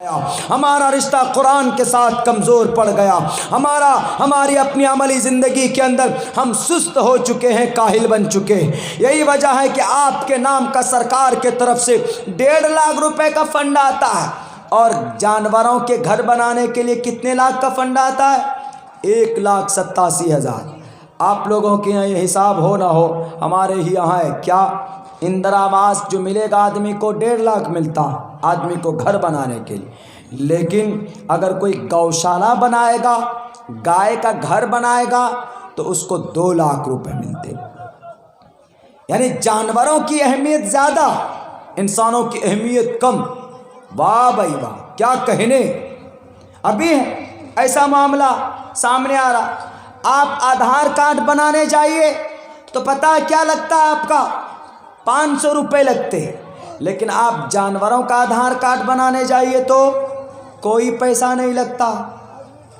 ہمارا رشتہ قرآن کے ساتھ کمزور پڑ گیا، ہماری اپنی عملی زندگی کے اندر ہم سست ہو چکے ہیں، کاہل بن چکے ہیں۔ یہی وجہ ہے کہ آپ کے نام کا سرکار کے طرف سے 1.5 لاکھ روپے کا فنڈ آتا ہے، اور جانوروں کے گھر بنانے کے لیے کتنے لاکھ کا فنڈ آتا ہے؟ 1,87,000۔ آپ لوگوں کے یہاں یہ حساب ہو نہ ہو، ہمارے ہی یہاں ہے کیا؟ اندرا آواس جو ملے گا آدمی کو 1.5 لاکھ ملتا آدمی کو گھر بنانے کے لیے، لیکن اگر کوئی گوشالہ بنائے گا، گائے کا گھر بنائے گا، تو اس کو 2 لاکھ روپے ملتے۔ یعنی جانوروں کی اہمیت زیادہ، انسانوں کی اہمیت کم۔ واہ بھائی واہ، کیا کہنے! ابھی ایسا معاملہ سامنے آ رہا، آپ آدھار کارڈ بنانے جائیے تو پتہ ہے کیا لگتا ہے آپ کا؟ 500 روپے لگتے، لیکن آپ جانوروں کا آدھار کارڈ بنانے جائیے تو کوئی پیسہ نہیں لگتا۔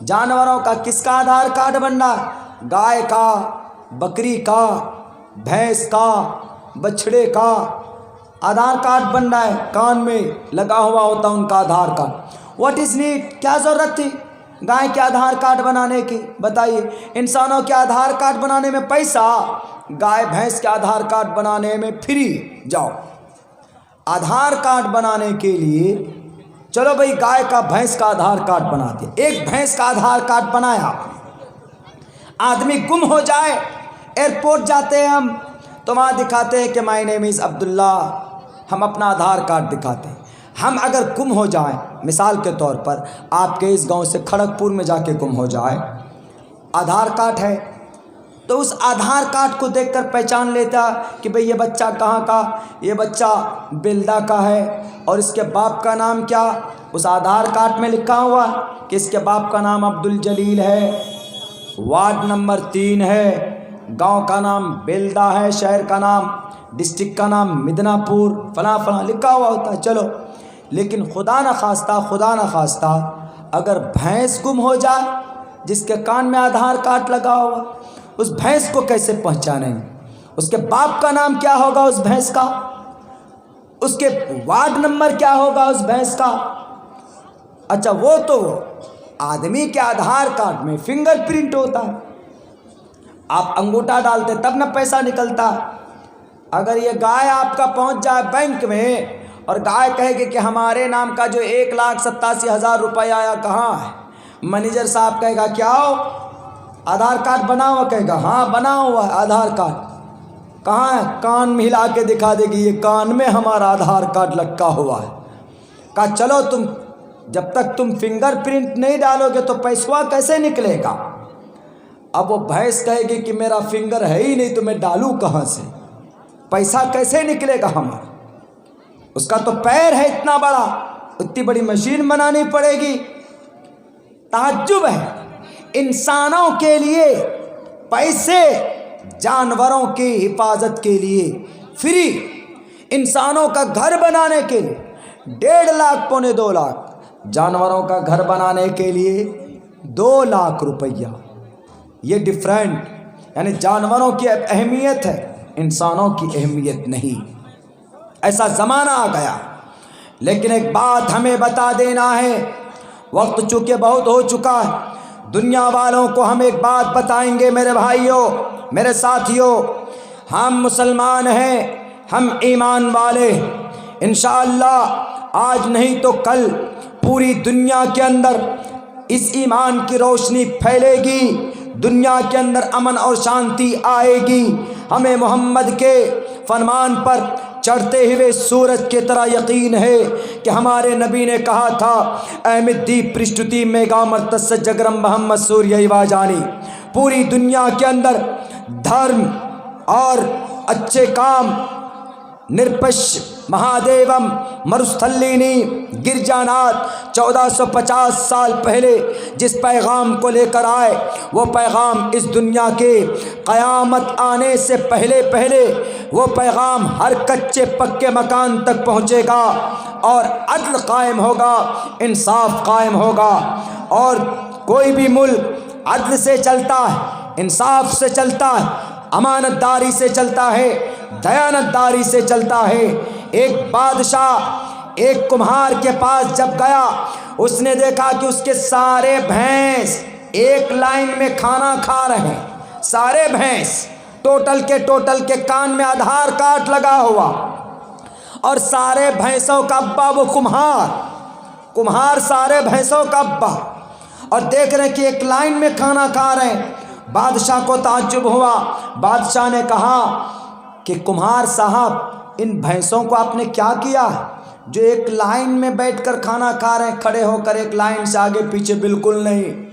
جانوروں کا کس کا آدھار کارڈ بن رہا ہے؟ گائے کا، بکری کا، بھینس کا، بچھڑے کا آدھار کارڈ بن رہا ہے، کان میں لگا ہوا ہوتا ان کا Aadhaar card. What is need? کیا ضرورت تھی گائے کے آدھار کارڈ بنانے کی؟ بتائیے، انسانوں کے آدھار کارڈ بنانے میں پیسہ، گائے بھینس کے آدھار کارڈ بنانے میں فری۔ جاؤ آدھار کارڈ بنانے کے لیے، چلو بھائی گائے کا بھینس کا آدھار کارڈ بنا دیا، ایک بھینس کا آدھار کارڈ بنایا، آدمی گم ہو جائے، ایئرپورٹ جاتے ہیں ہم تو وہاں دکھاتے ہیں کہ مائی نیم از عبداللہ، ہم اپنا آدھار کارڈ دکھاتے ہیں۔ ہم اگر گم ہو جائیں، مثال کے طور پر آپ کے اس گاؤں سے کھڑگپور میں جا کے گم ہو جائے، آدھار کارڈ ہے تو اس آدھار کارڈ کو دیکھ کر پہچان لیتا کہ بھئی یہ بچہ کہاں کا، یہ بچہ بلدہ کا ہے، اور اس کے باپ کا نام کیا؟ اس آدھار کارڈ میں لکھا ہوا کہ اس کے باپ کا نام عبدالجلیل ہے، وارڈ نمبر 3 ہے، گاؤں کا نام بلدہ ہے، شہر کا نام، ڈسٹرکٹ کا نام مدنا پور، فلاں فلاں لکھا ہوا ہوتا ہے۔ چلو، لیکن خدا نہ خواستہ اگر بھینس گم ہو جائے جس کے کان میں آدھار کارڈ لگا ہوا، اس بھینس کو کیسے پہچانیں گے؟ اس کے باپ کا نام کیا ہوگا اس بھینس کا؟ اس کے وارڈ نمبر کیا ہوگا اس بھینس کا؟ اچھا، وہ تو آدمی کے آدھار کارڈ میں فنگر پرنٹ ہوتا ہے، آپ انگوٹھا ڈالتے تب نہ پیسہ نکلتا۔ اگر یہ گائے آپ کا پہنچ جائے بینک میں اور گائے کہے گی کہ ہمارے نام کا جو 1,87,000 روپے آیا کہاں ہے؟ مینیجر صاحب کہے گا کیا ہو؟ آدھار کارڈ بنا ہوا؟ کہے گا ہاں بنا ہوا ہے آدھار کارڈ۔ کہاں ہے؟ کان میں ہلا کے دکھا دے گی، یہ کان میں ہمارا آدھار کارڈ لٹکا ہوا ہے۔ کہا چلو تم، جب تک تم فنگر پرنٹ نہیں ڈالو گے تو پیسوا کیسے نکلے گا؟ اب وہ بھینس کہے گی کہ میرا فنگر ہے ہی نہیں تو میں ڈالوں کہاں سے؟ پیسہ کیسے نکلے گا ہمارا؟ اس کا تو پیر ہے اتنا بڑا، اتنی بڑی مشین بنانی پڑے گی۔ تعجب ہے، انسانوں کے لیے پیسے، جانوروں کی حفاظت کے لیے فری، انسانوں کا گھر بنانے کے لیے 1.5 لاکھ پونے 2 لاکھ، جانوروں کا گھر بنانے کے لیے 2 لاکھ روپیہ۔ یہ ڈفرینٹ، یعنی جانوروں کی اہمیت ہے، انسانوں کی اہمیت نہیں۔ ایسا زمانہ آ گیا، لیکن ایک بات ہمیں بتا دینا ہے، وقت چونکہ بہت ہو چکا ہے، دنیا والوں کو ہم ایک بات بتائیں گے میرے بھائیوں، میرے ساتھیوں، ہم مسلمان ہیں، ہم ایمان والے، انشاءاللہ آج نہیں تو کل پوری دنیا کے اندر اس ایمان کی روشنی پھیلے گی، دنیا کے اندر امن اور شانتی آئے گی۔ ہمیں محمد کے فرمان پر چڑھتے ہوئے سورج کی طرح یقین ہے کہ ہمارے نبی نے کہا تھا، احمدی پرشتتی میگا مرتس جگرم محمد سوریہ واجانی، پوری دنیا کے اندر دھرم اور اچھے کام، نرپش مہادیوم مرستھلینی گرجانات 1450 سال پہلے جس پیغام کو لے کر آئے، وہ پیغام اس دنیا کے قیامت آنے سے پہلے وہ پیغام ہر کچے پکے مکان تک پہنچے گا، اور عدل قائم ہوگا، انصاف قائم ہوگا، اور کوئی بھی ملک عدل سے چلتا ہے، انصاف سے چلتا ہے، امانت داری سے چلتا ہے، دیانت داری سے چلتا ہے۔ ایک بادشاہ ایک کمہار کے پاس جب گیا، اس نے دیکھا کہ اس کے سارے بھینس ایک لائن میں کھانا کھا رہے ہیں، سارے بھینس ٹوٹل کے کان میں آدھار کارڈ لگا ہوا، اور سارے بھینسوں کا ابا وہ کمہار سارے بھینسوں کا ابا، اور دیکھ رہے کہ ایک لائن میں کھانا کھا رہے ہیں۔ بادشاہ کو تعجب ہوا۔ بادشاہ نے کہا کہ کمہار صاحب، ان بھینسوں کو آپ نے کیا کیا جو ایک لائن میں بیٹھ کر کھانا کھا رہے ہیں، کھڑے ہو کر ایک لائن سے آگے پیچھے بالکل نہیں؟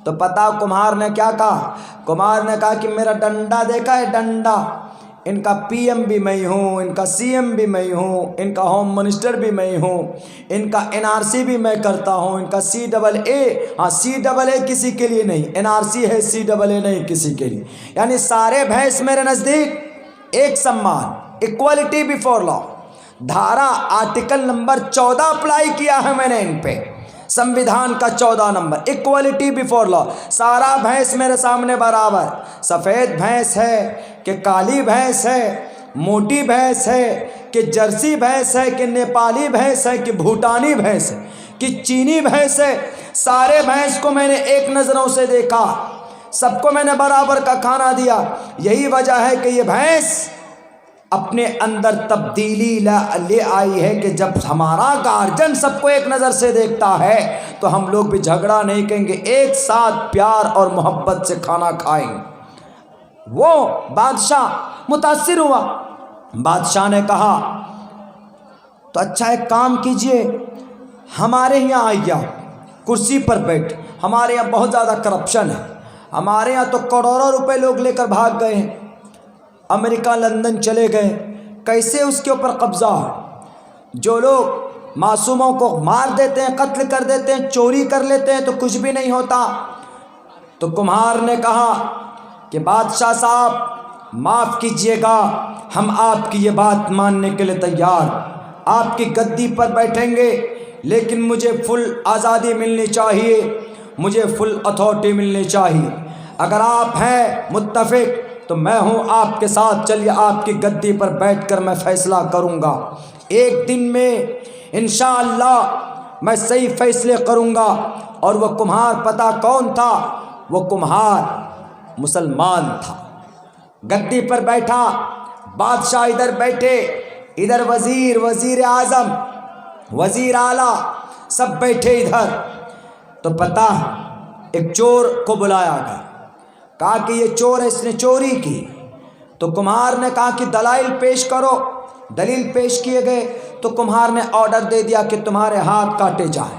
تو پتا کمہار نے کیا کہا؟ کمہار نے کہا کہ میرا ڈنڈا دیکھا ہے، ڈنڈا، ان کا پی ایم بھی میں ہوں، ان کا سی ایم بھی میں ہوں، ان کا ہوم منسٹر بھی میں ہوں، ان کا این آر سی بھی میں کرتا ہوں، ان کا سی ڈبل اے کسی کے لیے نہیں، این آر سی ہے، سی ڈبل اے نہیں کسی کے لیے، یعنی سارے بھینس میرے نزدیک ایک سمان، ایکوالٹی بیفور لا۔ دھارا آرٹیکل نمبر 14 اپلائی کیا ہے میں نے ان پہ، سمویدھان کا 14 نمبر، ایکوالٹی بیفور لا، سارا بھینس میرے سامنے برابر، سفید بھینس ہے کہ کالی بھینس ہے، موٹی بھینس ہے کہ جرسی بھینس ہے کہ نیپالی بھینس ہے کہ بھوٹانی بھینس ہے کہ چینی بھینس ہے، سارے بھینس کو میں نے ایک نظروں سے دیکھا، سب کو میں نے برابر کا کھانا دیا۔ یہی وجہ ہے کہ یہ بھینس اپنے اندر تبدیلی لے آئی ہے کہ جب ہمارا گارجن سب کو ایک نظر سے دیکھتا ہے تو ہم لوگ بھی جھگڑا نہیں کہیں گے، ایک ساتھ پیار اور محبت سے کھانا کھائیں گے۔ وہ بادشاہ متاثر ہوا۔ بادشاہ نے کہا تو اچھا ایک کام کیجئے، ہمارے یہاں آئیے، کرسی پر بیٹھ، ہمارے یہاں بہت زیادہ کرپشن ہے، ہمارے یہاں تو کروڑوں روپے لوگ لے کر بھاگ گئے ہیں، امریکہ لندن چلے گئے، کیسے اس کے اوپر قبضہ ہے؟ جو لوگ معصوموں کو مار دیتے ہیں، قتل کر دیتے ہیں، چوری کر لیتے ہیں تو کچھ بھی نہیں ہوتا۔ تو کمہار نے کہا کہ بادشاہ صاحب معاف کیجئے گا، ہم آپ کی یہ بات ماننے کے لیے تیار، آپ کی گدی پر بیٹھیں گے، لیکن مجھے فل آزادی ملنی چاہیے، مجھے فل اتھارٹی ملنی چاہیے۔ اگر آپ ہیں متفق تو میں ہوں آپ کے ساتھ، چلیے آپ کی گدی پر بیٹھ کر میں فیصلہ کروں گا، ایک دن میں انشاءاللہ میں صحیح فیصلے کروں گا۔ اور وہ کمہار پتہ کون تھا؟ وہ کمہار مسلمان تھا، گدی پر بیٹھا، بادشاہ ادھر بیٹھے، ادھر وزیر اعظم، وزیر اعلیٰ سب بیٹھے ادھر۔ تو پتہ ایک چور کو بلایا گیا، کہا کہ یہ چور ہے، اس نے چوری کی۔ تو کمہار نے کہا کہ دلائل پیش کرو، دلیل پیش کیے گئے تو کمہار نے آرڈر دے دیا کہ تمہارے ہاتھ کاٹے جائیں۔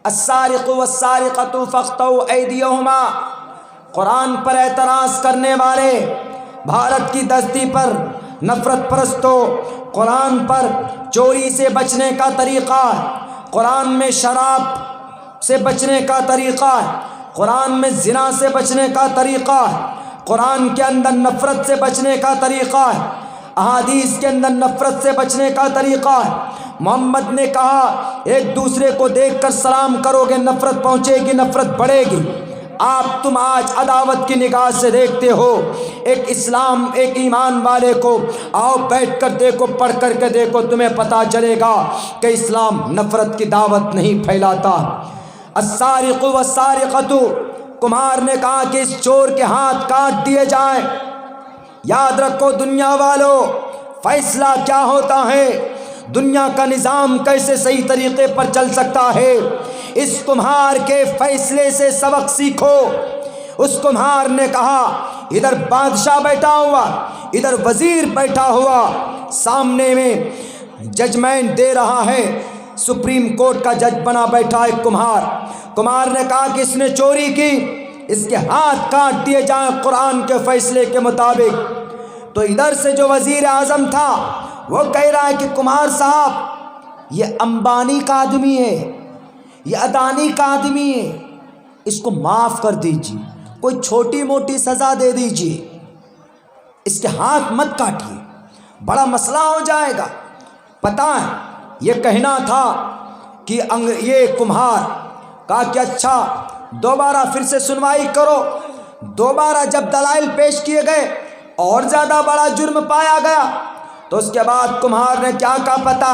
السارق والسارقۃ فاقطعوا ایدیہما، قرآن پر اعتراض کرنے والے، بھارت کی دستی پر نفرت پرستوں، قرآن پر چوری سے بچنے کا طریقہ، قرآن میں شراب سے بچنے کا طریقہ، قرآن میں زنا سے بچنے کا طریقہ، قرآن کے اندر نفرت سے بچنے کا طریقہ، احادیث کے اندر نفرت سے بچنے کا طریقہ۔ محمد نے کہا ایک دوسرے کو دیکھ کر سلام کرو گے، نفرت پہنچے گی، نفرت بڑھے گی۔ تم آج عداوت کی نگاہ سے دیکھتے ہو ایک اسلام، ایک ایمان والے کو، آؤ بیٹھ کر دیکھو، پڑھ کر کے دیکھو، تمہیں پتہ چلے گا کہ اسلام نفرت کی دعوت نہیں پھیلاتا۔ السارق والسارقۃ، کمہار نے کہا کہ اس چور کے ہاتھ کاٹ دیے جائیں۔ یاد رکھو دنیا والوں، فیصلہ کیا ہوتا ہے، دنیا کا نظام کیسے صحیح طریقے پر چل سکتا ہے، اس کمہار کے فیصلے سے سبق سیکھو۔ اس کمہار نے کہا ادھر بادشاہ بیٹھا ہوا، ادھر وزیر بیٹھا ہوا، سامنے میں ججمنٹ دے رہا ہے، سپریم کورٹ کا جج بنا بیٹھا ہے کمہار۔ کمہار نے کہا کہ اس نے چوری کی، اس کے ہاتھ کاٹ دیے جائیں قرآن کے فیصلے کے مطابق۔ تو ادھر سے جو وزیر اعظم تھا وہ کہہ رہا ہے کہ کمہار صاحب یہ امبانی کا آدمی ہے، یہ اڈانی کا آدمی ہے، اس کو معاف کر دیجیے، کوئی چھوٹی موٹی سزا دے دیجیے، اس کے ہاتھ مت کاٹیے، بڑا مسئلہ ہو جائے گا۔ پتہ ہے یہ کہنا تھا کہ یہ کمہار کہا کہ اچھا دوبارہ پھر سے سنوائی کرو۔ دوبارہ جب دلائل پیش کیے گئے اور زیادہ بڑا جرم پایا گیا تو اس کے بعد کمہار نے کیا کہا پتہ؟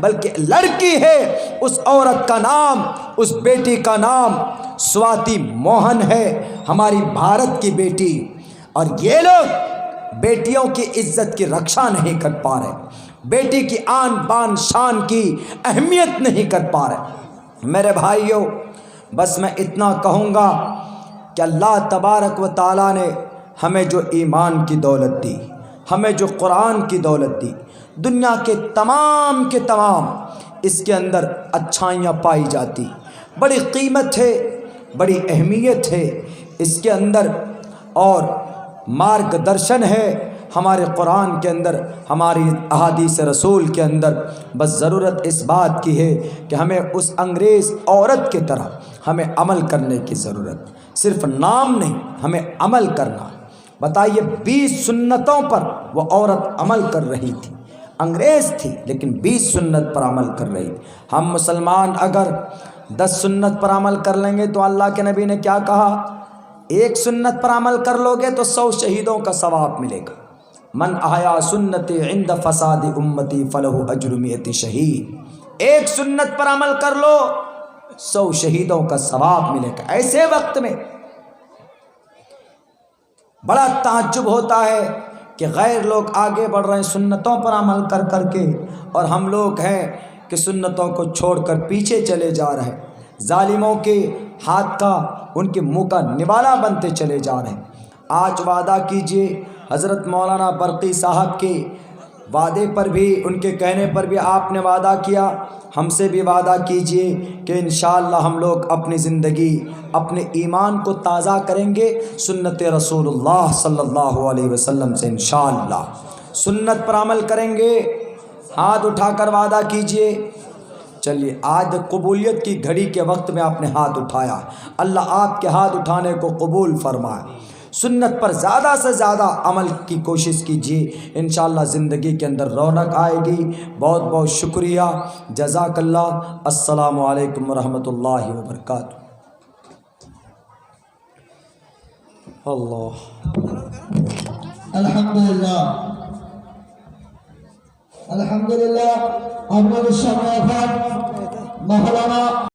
بلکہ لڑکی ہے، اس عورت کا نام، اس بیٹی کا نام سواتی موہن ہے، ہماری بھارت کی بیٹی۔ اور یہ لوگ بیٹیوں کی عزت کی رکشا نہیں کر پا رہے، بیٹی کی آن بان شان کی اہمیت نہیں کر پا رہے۔ میرے بھائیوں، بس میں اتنا کہوں گا کہ اللہ تبارک و تعالیٰ نے ہمیں جو ایمان کی دولت دی، ہمیں جو قرآن کی دولت دی، دنیا کے تمام اس کے اندر اچھائیاں پائی جاتی، بڑی قیمت ہے، بڑی اہمیت ہے اس کے اندر، اور مارگ درشن ہے ہمارے قرآن کے اندر، ہماری احادیث رسول کے اندر۔ بس ضرورت اس بات کی ہے کہ ہمیں اس انگریز عورت کی طرح ہمیں عمل کرنے کی ضرورت، صرف نام نہیں، ہمیں عمل کرنا۔ بتائیے 20 سنتوں پر وہ عورت عمل کر رہی تھی، انگریز تھی لیکن 20 سنت پر عمل کر رہی تھی۔ ہم مسلمان اگر 10 سنت پر عمل کر لیں گے تو اللہ کے نبی نے کیا کہا؟ 1 سنت پر عمل کر لو گے تو 100 شہیدوں کا ثواب ملے گا۔ من احیا سنتی عند فساد امتی فلہ اجر 100 شہید۔ 1 سنت پر عمل کر لو 100 شہیدوں کا ثواب ملے گا۔ ایسے وقت میں بڑا تعجب ہوتا ہے کہ غیر لوگ آگے بڑھ رہے ہیں سنتوں پر عمل کر کر کے، اور ہم لوگ ہیں کہ سنتوں کو چھوڑ کر پیچھے چلے جا رہے ہیں، ظالموں کے ہاتھ کا، ان کے منہ کا نوالا بنتے چلے جا رہے ہیں۔ آج وعدہ کیجئے، حضرت مولانا برقی صاحب کے وعدے پر بھی، ان کے کہنے پر بھی آپ نے وعدہ کیا، ہم سے بھی وعدہ کیجئے کہ انشاءاللہ ہم لوگ اپنی زندگی، اپنے ایمان کو تازہ کریں گے سنت رسول اللہ صلی اللہ علیہ وسلم سے، انشاءاللہ سنت پر عمل کریں گے۔ ہاتھ اٹھا کر وعدہ کیجئے۔ چلیے، آج قبولیت کی گھڑی کے وقت میں آپ نے ہاتھ اٹھایا، اللہ آپ کے ہاتھ اٹھانے کو قبول فرمائے۔ سنت پر زیادہ سے زیادہ عمل کی کوشش کیجیے، انشاءاللہ زندگی کے اندر رونق آئے گی۔ بہت بہت شکریہ، جزاک اللہ۔ السلام علیکم ورحمۃ اللہ وبرکاتہ۔ اللہ الحمدللہ الحمدللہ۔ مولانا